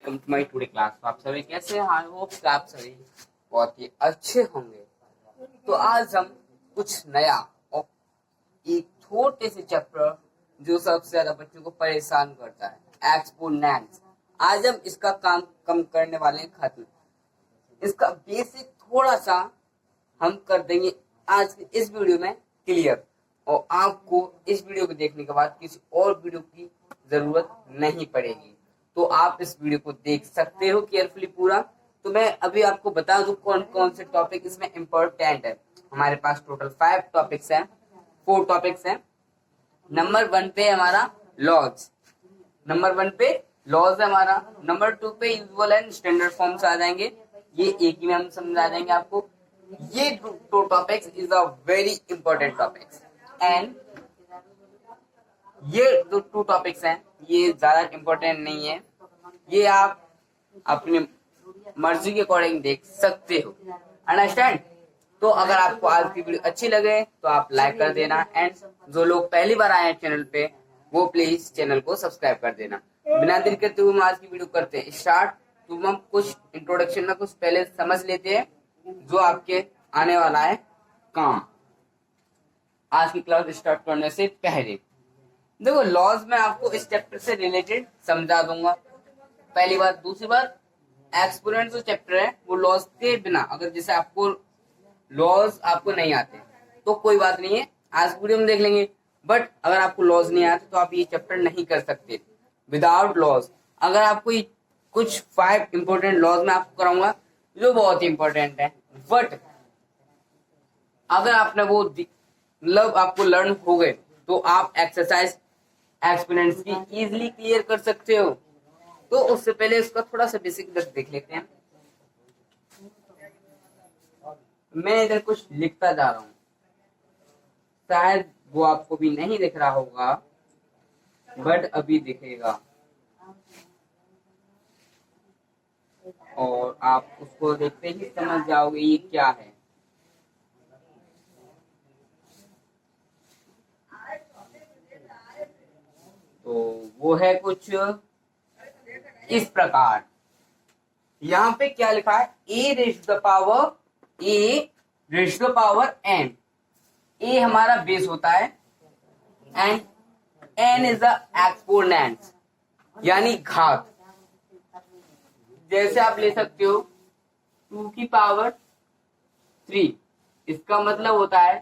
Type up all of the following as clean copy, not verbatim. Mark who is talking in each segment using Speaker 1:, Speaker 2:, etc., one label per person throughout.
Speaker 1: Welcome to my today class. तो आप सभी कैसे हैं? आई होप कि आप सभी बहुत ही अच्छे होंगे। तो आज हम कुछ नया और एक छोटे से चैप्टर जो सबसे ज्यादा बच्चों को परेशान करता है, एक्सपोनेंट्स, आज हम इसका काम कम करने वाले हैं, खत्म। इसका बेसिक थोड़ा सा हम कर देंगे आज इस वीडियो में क्लियर, और आपको इस वीडियो को देखने के बाद किसी और वीडियो की जरूरत नहीं पड़ेगी। तो आप इस वीडियो को देख सकते हो केयरफुली पूरा। तो मैं अभी आपको बता दूं कौन कौन से टॉपिक इसमें इम्पोर्टेंट है। हमारे पास टोटल 5 टॉपिक्स हैं, 4 टॉपिक्स हैं। नंबर 1 पे हमारा लॉज, नंबर 1 पे लॉज है हमारा। नंबर 2 पे यूजुअल एंड स्टैंडर्ड फॉर्म्स आ जाएंगे, ये एक ही में हम समझा देंगे आपको। ये 2 topics is a very important topics, and ये जो 2 टॉपिक्स हैं ये ज्यादा इंपॉर्टेंट नहीं है, ये आप अपनी मर्जी के अकॉर्डिंग देख सकते हो। अंडरस्टैंड? तो अगर आपको आज की वीडियो अच्छी लगे तो आप लाइक कर देना, एंड जो लोग पहली बार आए हैं चैनल पे वो प्लीज चैनल को सब्सक्राइब कर देना। बिना देर करते हुए हम आज की वीडियो करते हैं स्टार्ट। तो हम कुछ इंट्रोडक्शन में कुछ पहले समझ लेते हैं जो आपके आने वाला है काम आज की क्लास स्टार्ट करने से पहले। देखो, लॉज में आपको इस चैप्टर से रिलेटेड समझा दूंगा पहली बार। दूसरी बार, एक्सपोनेंट जो चैप्टर है वो लॉज के बिना, अगर जैसे आपको लॉज आपको नहीं आते तो कोई बात नहीं है, आज वीडियो में देख लेंगे। बट अगर आपको लॉज नहीं आते तो आप ये चैप्टर नहीं कर सकते विदाउट लॉज। अगर आपको ये कुछ 5 इंपॉर्टेंट लॉज में आपको कराऊंगा जो बहुत ही इंपॉर्टेंट है, बट अगर आपने वो मतलब आपको लर्न हो गए तो आप एक्सरसाइज एक्सपोनेंट्स की इजीली क्लियर कर सकते हो। तो उससे पहले इसका थोड़ा सा बेसिक देख लेते हैं। मैं इधर कुछ लिखता जा रहा हूं, शायद वो आपको भी नहीं दिख रहा होगा, बट अभी दिखेगा और आप उसको देखते ही समझ जाओगे ये क्या है। तो वो है कुछ इस प्रकार। यहाँ पे क्या लिखा है? A raise to the power n. A हमारा बेस होता है and n is the exponent, यानी घात। जैसे आप ले सकते हो 2 की पावर 3, इसका मतलब होता है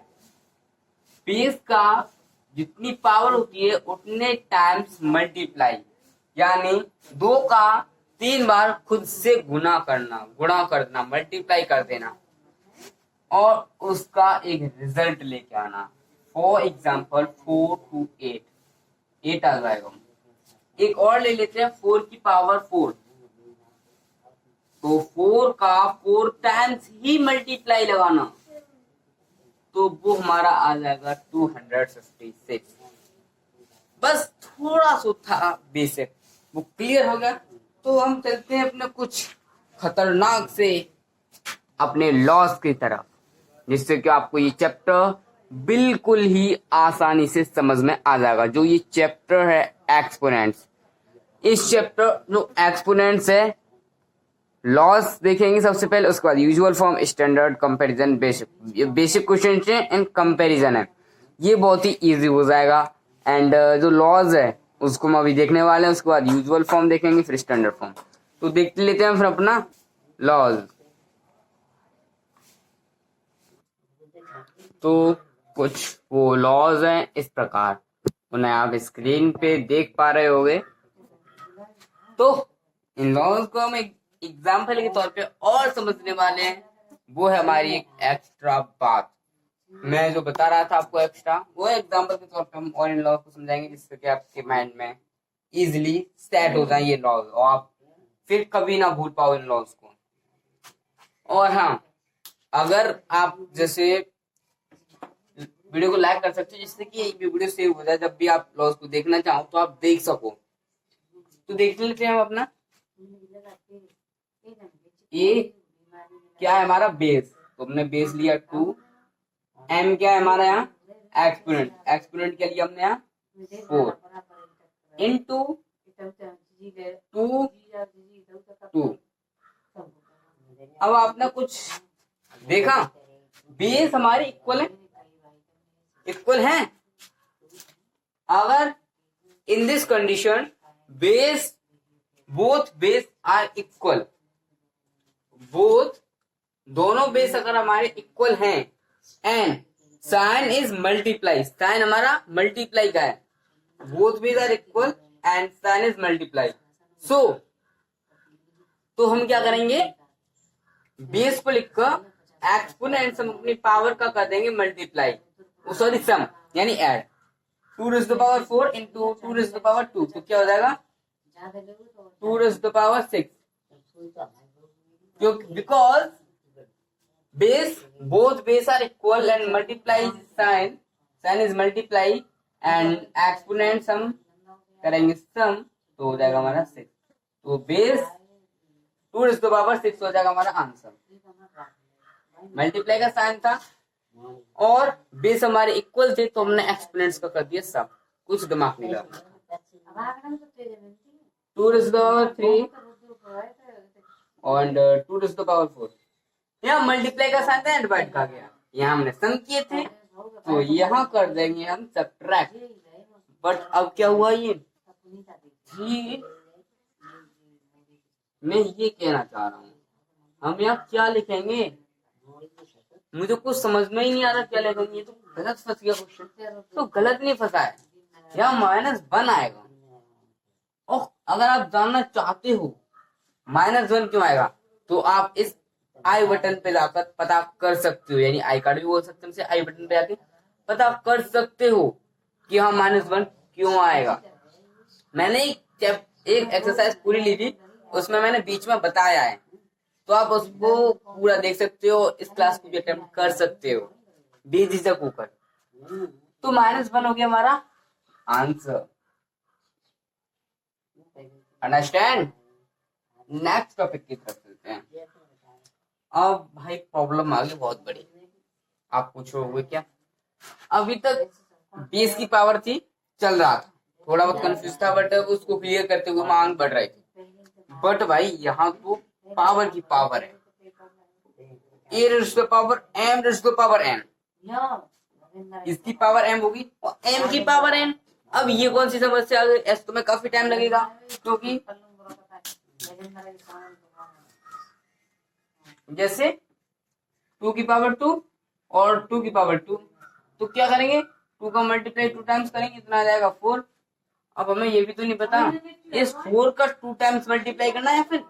Speaker 1: बेस का जितनी पावर होती है उतने टाइम्स मल्टीप्लाई, यानी 2 का 3 बार खुद से गुणा करना, मल्टीप्लाई कर देना और उसका एक रिजल्ट लेके आना। फॉर एग्जाम्पल 4 to 8 आ जाएगा। एक और ले लेते हैं 4 की पावर 4, तो 4 का 4 टाइम्स ही मल्टीप्लाई लगाना, तो वो हमारा आ जाएगा 256। बस थोड़ा सा था बेसिक, वो क्लियर हो गया। तो हम चलते हैं अपने कुछ खतरनाक से अपने लॉस की तरफ, जिससे कि आपको ये चैप्टर बिल्कुल ही आसानी से समझ में आ जाएगा। जो ये चैप्टर है एक्सपोनेंट्स, इस चैप्टर जो एक्सपोनेंट्स है, लॉस देखेंगे सबसे पहले, उसके बाद usual form, standard, comparison, basic question and comparison है। ये बहुत ही इजी हो जाएगा। एंड जो लॉज है उसको हम अभी देखने वाले हैं, उसके बाद यूजुअल फॉर्म देखेंगे, फिर स्टैंडर्ड फॉर्म। तो देख लेते हैं फिर अपना लॉज। तो कुछ वो लॉज हैं इस प्रकार, उन्हें आप स्क्रीन पे देख पा रहे होगे। तो इन लॉज को हम एक एग्जाम्पल के तौर पे और समझने वाले हैं, वो है हमारी एक एक्स्ट्रा बात। मैं जो बता रहा था आपको एक्स्ट्रा, वो एग्जाम्पल के तौर पे हम और इन लॉज को समझाएंगे, जिससे कि आपके माइंड में इजीली सेट हो जाए ये लॉज और आप फिर कभी ना भूल पाओ इन लॉज को। और हाँ, अगर आप जैसे वीडियो को लाइक कर सकते हो, जिससे कि ये वीडियो सेव हो जाए, जब भी आप लॉज को देखना चाहो तो आप देख सको। तो देख लेते हैं हम अपना ये क्या है हमारा बेस। तो हमने बेस लिया 2, एम क्या है हमारा यहाँ एक्सपोनेंट क्या लिया हमने यहाँ 4 इनटू 2 अब आपने कुछ देखा, बेस हमारे इक्वल है। अगर in this condition both base are equal, दोनों बेस अगर हमारे इक्वल हैं and sign is multiply, sign हमारा मल्टीप्लाई का है, both base are equal and sign is multiply, so तो हम क्या करेंगे, बेस को लिखकर एक्सपोनेंट सम अपनी पावर का कर देंगे मल्टीप्लाई, सॉरी सम यानी add, 2 raised to the power 4 into 2 raised to the power 2, तो क्या हो जाएगा 2 raised to the power 6, because both base are equal and multiply sin is multiply and exponent sum करेंगे sum, तो हो जाएगा हमारा 6, तो base 2 raised to the power 6 हो जाएगा हमारा आंसर। मल्टीप्लाई का साइन था और बेस हमारे इक्वल थे, तो हमने एक्सपोनेंट्स का कर दिया सब, कुछ दिमाग नहीं लगा। 2 raised to the power 3 and 2 raised to the power 4, यहाँ मल्टीप्लाई का साइन था, डिवाइड का गया, यहाँ हमने सम किए थे, तो यहाँ कर देंगे हम सब्ट्रैक्ट, बट अब क्या हुआ, ये 3, मैं ये कहना चाह रहा हूँ, हम यहाँ क्या लिखेंगे, मुझे कुछ समझ में ही नहीं आ रहा क्या लिखेंगे, तो गलत फंस गया क्वेश्चन, तो गलत नहीं फंसा है, यहाँ -1 आएगा, और अगर आप जानना चाहते हो -1 क्यों आएगा, तो आप इस आई बटन पे जाकर पता कर सकते हो, यानी आई कार्ड भी बोल सकते हैं, आई बटन पे जाके पता कर सकते हो कि हाँ -1 क्यों आएगा। मैंने एक एक्सरसाइज पूरी ली थी, उसमें मैंने बीच में बताया है, तो आप उसको पूरा देख सकते हो, इस क्लास को भी अटेम्प्ट कर सकते हो बेझिझक होकर। तो -1 हो गया हमारा आंसर, अंडरस्टैंड। नेक्स्ट टॉपिक की तरफ चलते हैं। अब भाई प्रॉब्लम आ गई बहुत बड़ी, आप पूछोगे क्या, अभी तक बेस की पावर थी, चल रहा था, थोड़ा बहुत कंफ्यूज था, बट उसको क्लियर करते हुए मांग बढ़ रही थी, बट भाई यहाँ तो पावर की पावर है, a raised to the power m raised to the power n, इसकी पावर m होगी और m की पावर n। अब ये कौन सी समस्या आ गई, ऐसे तो में काफी टाइम लगेगा, क्योंकि जैसे 2 की पावर 2 और 2 की पावर 2, तो क्या करेंगे, 2 का मल्टीप्लाई 2 टाइम्स करेंगे, इतना आ जाएगा 4। अब हमें ये भी तो नहीं पता इस 4 का 2 टाइम्स मल्टीप्लाई करना है या फिर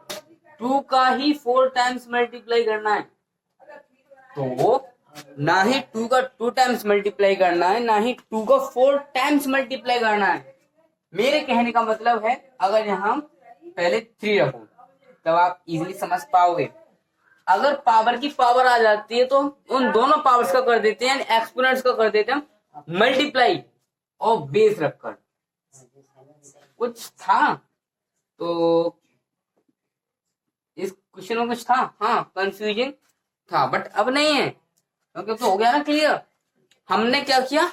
Speaker 1: 2 का ही 4 टाइम्स मल्टीप्लाई करना है, तो ना ही 2 का 2 टाइम्स मल्टीप्लाई करना है, ना ही 2 का 4 टाइम्स मल्टीप्लाई करना है। मेरे कहने का मतलब है, अगर यहाँ पहले 3 रखो तब आप इजीली समझ पाओगे, अगर पावर की पावर आ जाती है तो उन दोनों पावर्स का कर देते हैं, एक्सपोनेंट्स का कर देते हैं मल्टीप्लाई और बेस रखकर। कुछ था तो इस क्वेश्चन में, कुछ था, हाँ कंफ्यूजिंग था, बट अब नहीं है, क्योंकि तो हो गया ना क्लियर। हमने क्या किया,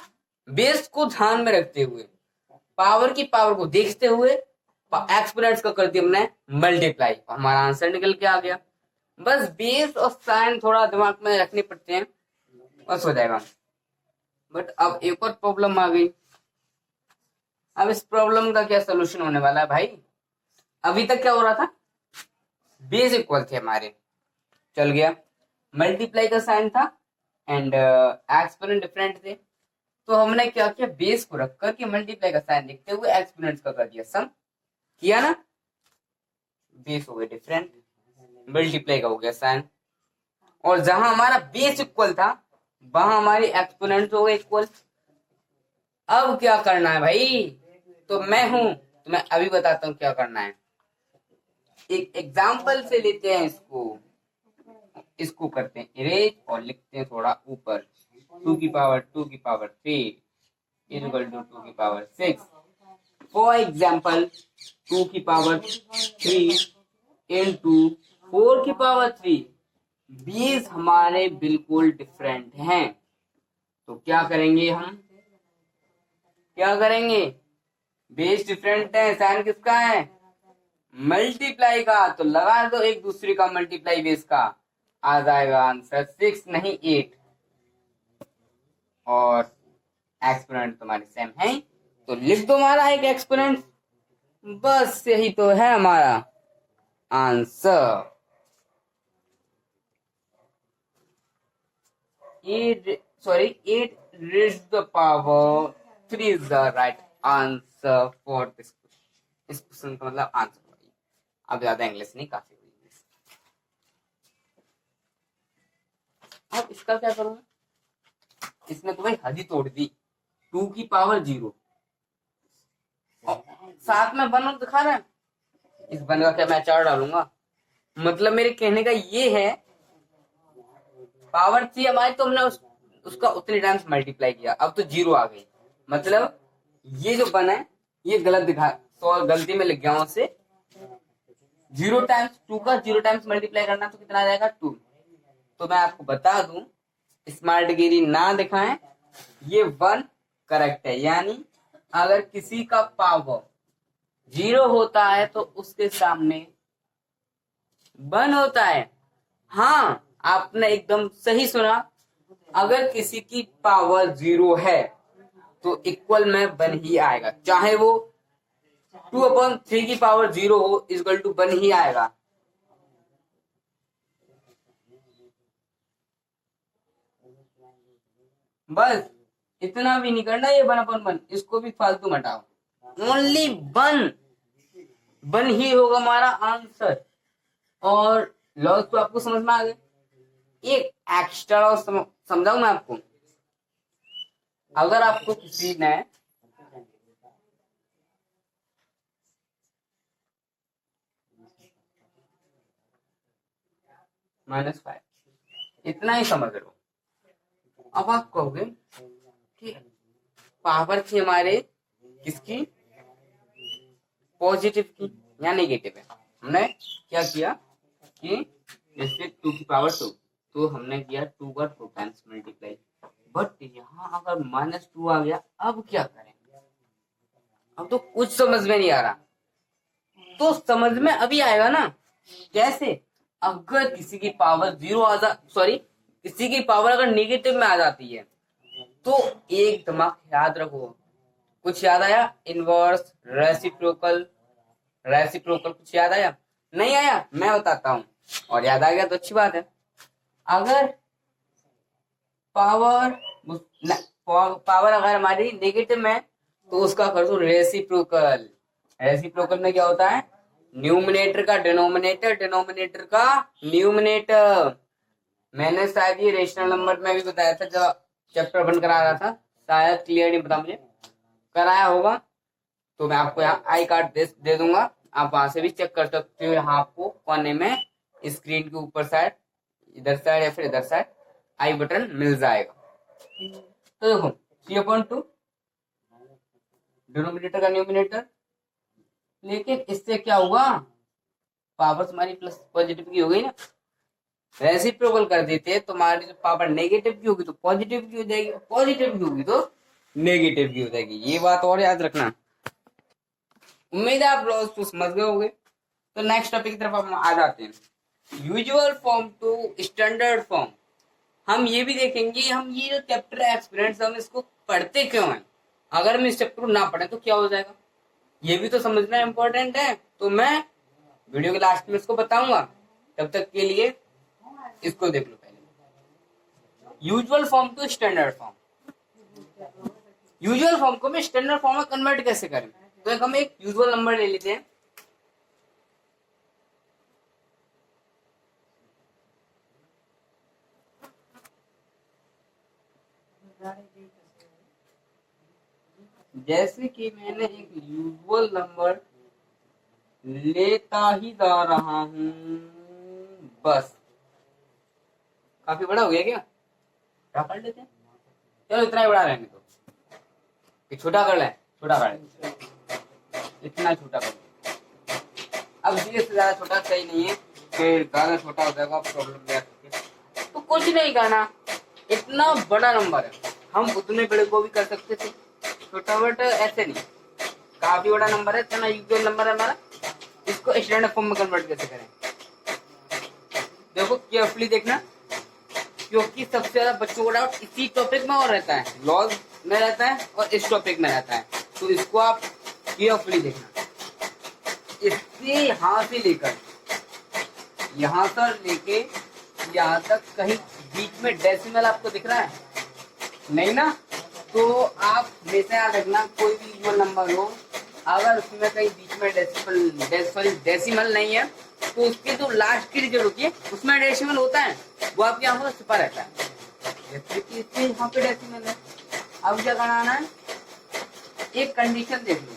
Speaker 1: बेस को ध्यान में रखते हुए, पावर की पावर को देखते हुए एक्सपोनेंट्स का कर दिया हमने मल्टीप्लाई, हमारा आंसर निकल के आ गया। बस बेस और साइन थोड़ा दिमाग में रखने पड़ते हैं, बस हो जाएगा। बट अब एक और प्रॉब्लम आ गई, अब इस प्रॉब्लम का क्या सोल्यूशन होने वाला है भाई। अभी तक क्या हो रहा था, बेस इक्वल थे हमारे, चल गया, मल्टीप्लाई का साइन था एंड एक्सपोनेंट डिफरेंट थे, तो हमने क्या किया, बेस को रख करके मल्टीप्लाई का साइन देखते हुए एक्सपोनेंट्स का कर दिया सम, किया ना, बेस हो गए डिफरेंट, मल्टीप्लाई का हो गया साइन, और जहां हमारा बेस इक्वल था वहां हमारी एक्सपोनेंट्स हो गए इक्वल। अब क्या करना है भाई, तो मैं हूं, तो मैं अभी बताता हूं क्या करना है। एक एग्जाम्पल से लेते हैं इसको करते हैं इरेज और लिखते हैं थोड़ा ऊपर, 2 की पावर 3 इक्वल टू 2 की पावर 6। फॉर एग्जाम्पल 2 की पावर 3 इंटू 4 की पावर 3, बेस हमारे बिल्कुल डिफरेंट हैं, तो क्या करेंगे हम, क्या करेंगे, बेस डिफरेंट है, साइन किसका है, मल्टीप्लाई का, तो लगा दो एक दूसरे का मल्टीप्लाई बेस का, आ जाएगा आंसर 6 नहीं 8, और एक्सपोनेंट तुम्हारे सेम है, तो लिख दो हमारा एक एक्सपोनेंट, बस यही तो है हमारा answer. 8 raised to the power 3 is the right answer for this question. इस क्वेश्चन का मतलब आंसर वही। अब ज्यादा इंग्लिश नहीं, काफी इंग्लिश। अब इसका क्या करूंगा, इसने तो भाई हद ही तोड़ दी, 2 की पावर 0 और साथ में 1 दिखा रहा है। इस 1 का क्या मैं 4 डालूंगा, मतलब मेरे कहने का ये है पावर थी हमारी, तो हमने उसका उतने टाइम्स मल्टीप्लाई किया, अब तो 0 आ गई, मतलब ये जो 1 है ये गलत दिखा, तो गलती में लिख गया हूं उसे। 0 टाइम्स 2 का 0 टाइम्स मल्टीप्लाई करना तो कितना आ जाएगा 2। तो मैं आपको बता दूं, स्मार्टगिरी ना दिखाएं, ये 1 करेक्ट है, यानी अगर किसी का पावर 0 होता है तो उसके सामने 1 होता है। हाँ, आपने एकदम सही सुना, अगर किसी की पावर 0 है तो इक्वल में 1 ही आएगा, चाहे वो 2/3 की पावर 0 हो, इक्वल टू 1 ही आएगा। बस इतना भी नहीं करना, ये 1/1, इसको भी फालतू मटाओ, ओनली 1 ही होगा हमारा आंसर। और लॉस तो आपको समझ में आ गए। एक एक्स्ट्रा लॉस समझाऊं मैं आपको, अगर आपको किसी ने -5, इतना ही समझ लो। अब आप कहोगे कि पावर थी हमारे किसकी, पॉजिटिव की या नेगेटिव है। हमने क्या किया कि जैसे 2 की पावर 2, तो हमने किया 2 पर 2 टाइम्स मल्टीप्लाई, बट यहाँ अगर -2 आ गया, अब क्या करें, अब तो कुछ समझ में नहीं आ रहा। तो समझ में अभी आएगा ना, कैसे, अगर किसी की पावर 0 आ जा, सॉरी किसी की पावर अगर नेगेटिव में आ जाती है, तो एक दिमाग याद रखो, कुछ याद आया, इनवर्स, रेसिप्रोकल कुछ याद आया, नहीं आया, मैं बताता हूं, और याद आ गया तो अच्छी बात है। अगर पावर अगर हमारी नेगेटिव में, तो उसका कर दो रेसिप्रोकल में क्या होता है, न्यूमिनेटर का डिनोमिनेटर, डिनोमिनेटर का न्यूमिनेटर। मैंने शायद ये रेशनल नंबर में भी बताया था जब चैप्टर 1 करा रहा था, शायद क्लियर नहीं पता मुझे, कराया होगा तो मैं आपको यहाँ आई कार्ड दे दूंगा, आप वहां से भी चेक कर सकते हो। यहाँ आपको कोने में स्क्रीन के ऊपर साइड, इधर साइड या फिर इधर साइड आई बटन मिल जाएगा। तो देखो 3/2 डिनोमिनेटर का न्यूमिनेटर, लेकिन इससे क्या हुआ, पावर तुम्हारी प्लस पॉजिटिव की हो गई ना, रेसिप्रोकल कर देते तो हमारी जो पावर नेगेटिव की होगी तो पॉजिटिव की हो जाएगी, पॉजिटिव की होगी तो नेगेटिव की हो जाएगी। ये बात और याद रखना। उम्मीद है आप लोग तो समझ गए होंगे। तो नेक्स्ट टॉपिक की तरफ हम आ जाते हैं, usual form to standard form. हम ये भी देखेंगे, हम ये जो चैप्टर है एक्सपीरियंस, हम इसको पढ़ते क्यों हैं, अगर हम इस चैप्टर को ना पढ़े तो क्या हो जाएगा, ये भी तो समझना इंपॉर्टेंट है। तो मैं वीडियो के लास्ट में इसको बताऊंगा, तब तक के लिए इसको देख लो पहले। Usual form to standard form, usual form को मैं स्टैंडर्ड फॉर्म में कन्वर्ट कैसे करें, तो हम एक यूजुअल नंबर ले लेते हैं, जैसे कि मैंने एक यूजुअल नंबर लेता ही जा रहा हूं, बस काफी बड़ा हो गया क्या कर लेते हैं, चलो इतना ही बड़ा रहने दो, छोटा कर ले, इतना छोटा कर ले। अब धीरे से ज्यादा छोटा सही नहीं है, फिर ज्यादा छोटा हो जाएगा प्रॉब्लम, तो कुछ नहीं करना, इतना बड़ा नंबर है, हम उतने बड़े को भी कर सकते थे, छोटा बड़ा ऐसे नहीं, काफी बड़ा नंबर है, इतना यूजुअल नंबर है हमारा, इसको स्टैंडर्ड फॉर्म में कन्वर्ट कैसे करें, देखो केयरफुली देखना, क्योंकि सबसे ज्यादा बच्चों को डाउट इसी टॉपिक में और रहता है, लॉग में रहता है और इस टॉपिक में रहता है। तो इसको आप केयरफुली देखना। इससे यहाँ से लेकर यहाँ तक लेके यहाँ तक कहीं बीच में डेसिमल आपको दिख रहा है नहीं ना? तो आप हमेशा याद रखना, कोई भी इक्वल नंबर हो, अगर उसमें कहीं बीच में डेसिमल नहीं है तो उसके जो लास्ट की डिजिट होती है उसमें डेसिमल होता है, वो आपकी आंखों से छुपा रहता है। जैसे कि इससे यहाँ पे डेसिमल है। अब क्या कराना है, एक कंडीशन देख लो।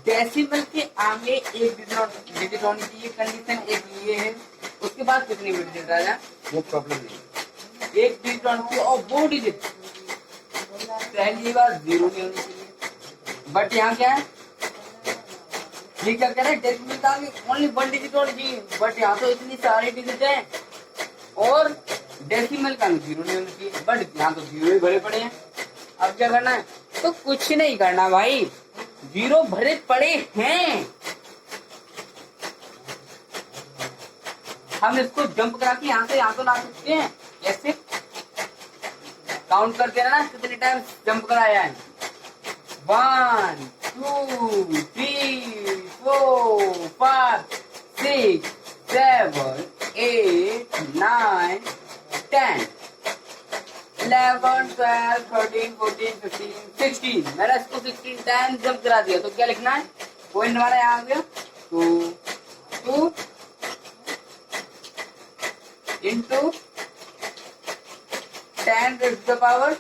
Speaker 1: डेसिमल के आगे एक डिजिट होनी चाहिए, कंडीशन एक ये है। उसके बाद कितनी भी डिजिट आ जाए वो प्रॉब्लम नहीं। एक डिजिट होनी चाहिए और वो डिजिट पहली बार 0 नहीं होनी चाहिए। बट यहाँ क्या है, ये क्या कह रहे हैं, डेसिमल का आगे ओनली 1 डिजिट होनी चाहिए, बट यहाँ तो इतनी सारी डिजिट है और डेसिमल का 0 नहीं होनी चाहिए, बट यहाँ तो 0 ही भरे पड़े हैं। अब क्या करना है, तो कुछ नहीं करना भाई, 0 भरे पड़े हैं, हम इसको जंप करा के यहाँ से यहाँ तो ला सकते हैं। ऐसे काउंट कर देना ना कितने टाइम जंप कराया है। 1 2 3 4 5 6 7 8 9 10 11 12 13 14 15 16। मैंने इसको 16 टाइम जंप करा दिया। तो क्या लिखना है, पॉइंट हमारा यहाँ आ गया, तो 2 into 10 raised to the power,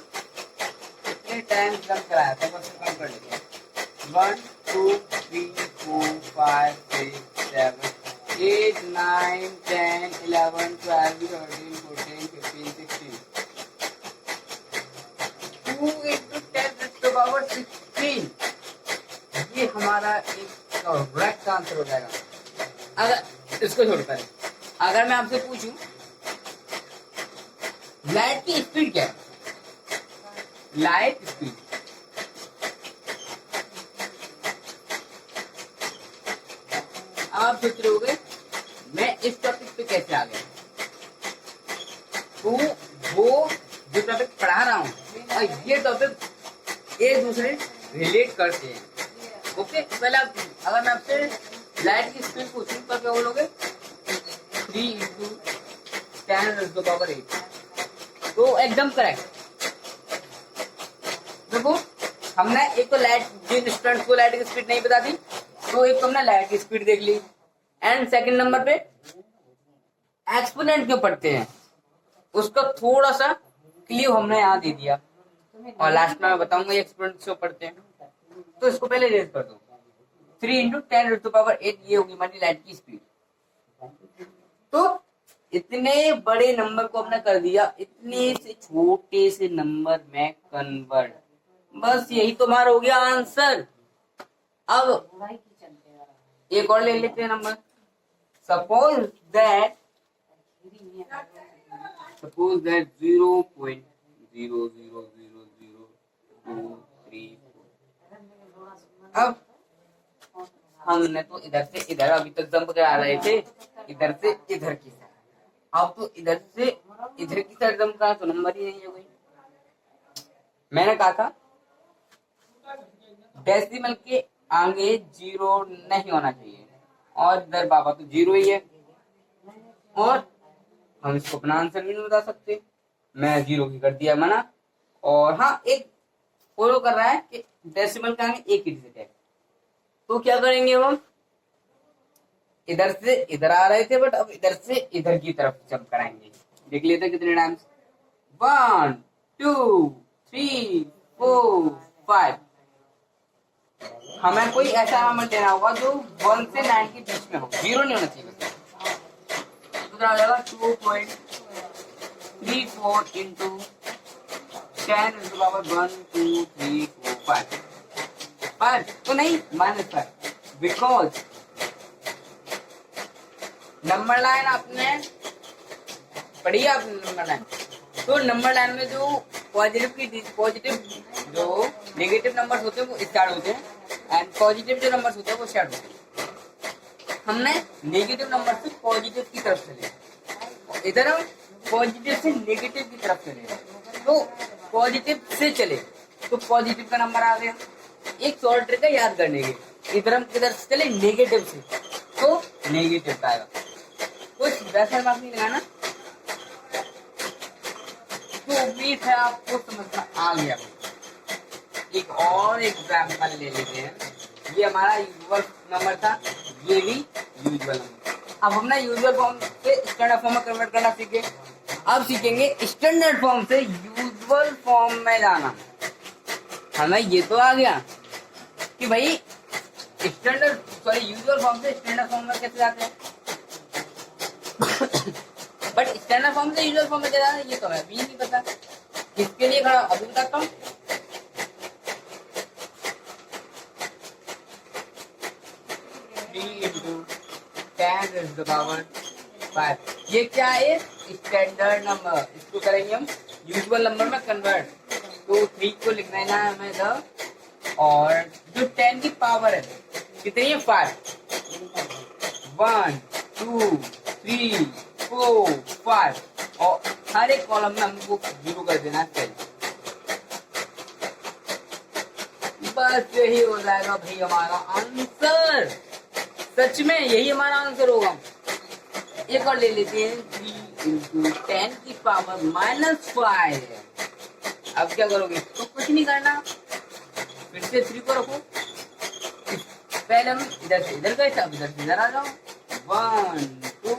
Speaker 1: कितने टाइम जंप कराया था बस कम कर लेते हैं। 1 2 3 4 5 6 7 8 9 10 11 12 13 14 15 16। 2 into 10 raised to the power 16, ये हमारा एक करेक्ट आंसर हो जाएगा। अगर इसको छोड़कर अगर मैं आपसे पूछूं लाइट की स्पीड क्या है, लाइट स्पीड, आप सोच रहे होगे मैं इस टॉपिक पे कैसे आ गया। तो वो जो टॉपिक पढ़ा रहा हूँ और ये टॉपिक एक दूसरे रिलेट करते हैं। ओके, पहले आप अगर मैं आपसे लाइट की स्पीड पूछूं तो क्या बोलोगे, 3 into 10 raised to the power 8। तो एकदम करेक्ट। देखो हमने एक तो लाइट, जिन स्टूडेंट्स को लाइट की स्पीड नहीं बता दी, तो एक तो हमने लाइट की स्पीड देख ली, एंड सेकंड नंबर पे एक्सपोनेंट क्यों पढ़ते हैं उसका थोड़ा सा क्लियर हमने यहाँ दे दिया, और लास्ट में मैं बताऊंगा एक्सपोनेंट क्यों पढ़ते हैं। तो इसको पहले रेज कर दो, 3 into 10 raised to the power 8, ये होगी हमारी लाइट की स्पीड। तो इतने बड़े नंबर को हमने कर दिया इतने से छोटे से नंबर में कन्वर्ट, बस यही तुम्हारा हो गया आंसर। अब एक और ले लेते हैं नंबर। Suppose that 0.00000234। अब हमने तो इधर से इधर अभी तक जंप करा रहे थे, इधर से इधर की साइड, अब तो इधर से इधर की साइड जंप करा तो नंबर ही नहीं है कोई। मैंने कहा था डेसिमल के आगे 0 नहीं होना चाहिए, और इधर बाबा तो 0 ही है, और हम इसको अपना आंसर भी नहीं बता सकते। मैं 0 की कर दिया मना, और हाँ एक फॉलो कर रहा है कि डेसिमल का आगे एक ही डिजिट है। तो क्या करेंगे हम, इधर से इधर आ रहे थे बट अब इधर से इधर की तरफ जंप कराएंगे। देख लेते हैं कितने टाइम्स, 1 2 3 4 5। हमें कोई ऐसा नंबर देना होगा जो 1 से 9 के बीच में हो, 0 नहीं होना चाहिए। तो आ जाएगा 2.34 into 10 into power 1 2 3 4 5। पर तो नहीं -5, बिकॉज नंबर लाइन आपने पढ़ी, आपने नंबर लाइन, तो नंबर लाइन में जो पॉजिटिव जो नेगेटिव नंबर्स होते हैं वो स्टार्ट होते हैं, एंड पॉजिटिव जो नंबर होते हैं वो शेड होते हैं। हमने नेगेटिव नंबर से पॉजिटिव की तरफ चले, इधर हम पॉजिटिव से नेगेटिव की तरफ चले, तो पॉजिटिव से चले तो पॉजिटिव का नंबर आ गया। एक शॉर्ट ट्रिक है याद करने की, इधर हम किधर से चले नेगेटिव से, तो नेगेटिव का आएगा। कुछ वैसा बात नहीं लगाना, तो उम्मीद है आपको समझना आ गया। एक और एग्जाम्पल ले लेते हैं। ये हमारा यूजुअल नंबर था, ये भी यूजुअल नंबर। अब हम ना यूजुअल फॉर्म से स्टैंडर्ड फॉर्म में कन्वर्ट करना सीखे। अब सीखेंगे स्टैंडर्ड फॉर्म से यूजुअल फॉर्म में जाना। हमें ये तो आ गया कि भाई यूजुअल फॉर्म से स्टैंडर्ड फॉर्म में कैसे जाते हैं, बट स्टैंडर्ड फॉर्म से यूजुअल फॉर्म में जाना ये तो हमें भी नहीं पता। किसके लिए खड़ा अभी बताता हूँ। ये क्या है, स्टैंडर्ड नंबर। इसको करेंगे हम यूजुअल नंबर में कन्वर्ट। तो 3 को लिखना है ना हमें द, और जो 10 की पावर है कितनी है 5, 1 2 3 4 5, और हर एक कॉलम में हमको 0 कर देना चाहिए। बस यही हो जाएगा भाई हमारा आंसर। सच में यही हमारा आंसर होगा। एक और ले लेते हैं, 3 × 10 की पावर -5। अब क्या करोगे, तो कुछ नहीं करना, फिर से 3 को रखो। पहले हम इधर से इधर गए थे, अब इधर से इधर आ जाओ। 1 2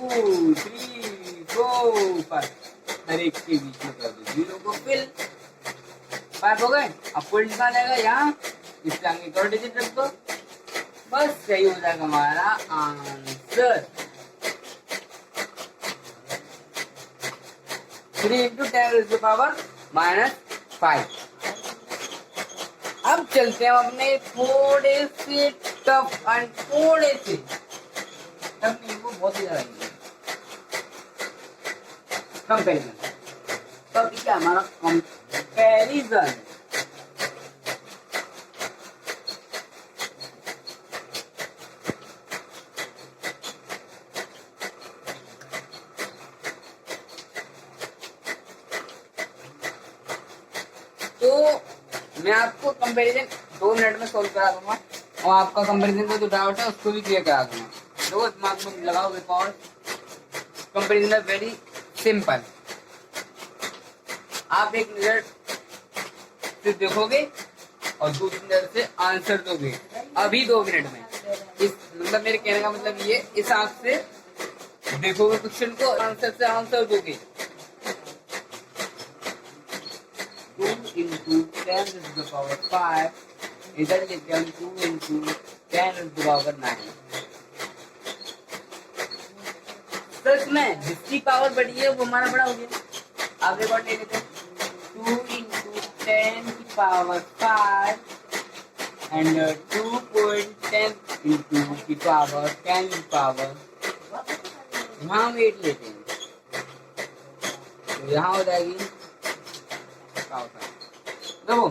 Speaker 1: 3 4 5, हर एक के बीच में कर दो 0 को फिल। 5 हो गए। अब फुल निकाल जाएगा यहाँ, इससे आगे एक और डिजिट रख दो, बस सही हो जाएगा हमारा आंसर। 3 × 10⁻⁵। अब चलते हैं अपने थोड़े से टफ एंड थोड़े से टफ नहीं, वो बहुत ही ज्यादा कंपैरिजन। तो क्या हमारा कंपैरिजन, तो मैं आपको कंपैरिजन 2 मिनट में सोल्व करा दूंगा, और आपका कंपैरिजन का जो डाउट है उसको भी क्लियर करा दूंगा। तो दिमाग में लगाओ, because comparison is very simple. आप एक नजर से देखोगे और दूसरी नजर से आंसर दोगे अभी 2 मिनट में। इस मतलब मेरे कहने का मतलब ये, इस आंख से देखोगे क्वेश्चन को, आंसर से आंसर दोगे। 2 × 10⁵ इधर लेते हैं 2 × 10⁻⁹। सच में जिसकी पावर बढ़ी है वो हमारा बड़ा हो गया। आप एक और ले लेते हैं, 2 × 10⁵ एंड 2.10 × 10⁻⁴। यहाँ वेट लेते हैं, तो यहाँ हो जाएगी, क्या होता है देखो,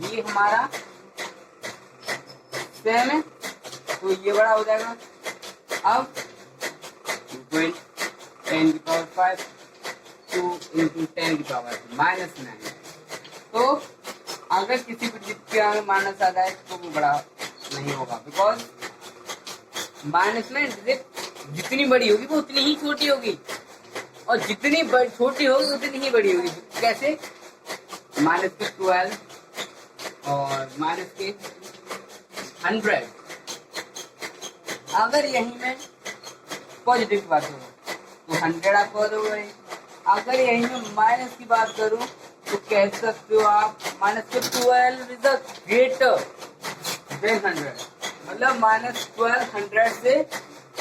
Speaker 1: ये हमारा सेम है, तो ये बड़ा हो जाएगा। अब 2.10⁵ 2 × 10⁻⁹। तो अगर किसी को जितने माइनस आ जाए तो वो बड़ा नहीं होगा, बिकॉज माइनस में जितनी बड़ी होगी वो उतनी ही छोटी होगी, और जितनी छोटी होगी उतनी ही बड़ी होगी। कैसे, माइनस के 12 और माइनस के 100। अगर यही में पॉजिटिव की बात करूँ तो 100 आपको दोगे। अगर यही में माइनस की बात करूँ तो कह सकते हो आप माइनस के 12 इज ग्रेटर देन 100। मतलब -12 100 से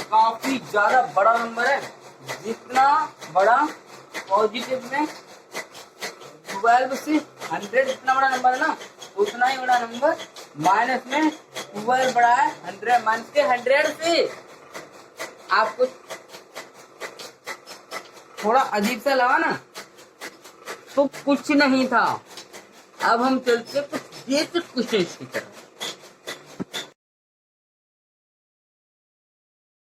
Speaker 1: काफी ज्यादा बड़ा नंबर है। जितना बड़ा पॉजिटिव में 12 से 100 जितना बड़ा नंबर है ना, उतना ही बड़ा नंबर माइनस में 12 बड़ा है 100, माइनस के 100 से। आपको थोड़ा अजीब सा लगा ना, तो कुछ नहीं था। अब हम चलते कुछ बेसिक क्वेश्चन की तरफ।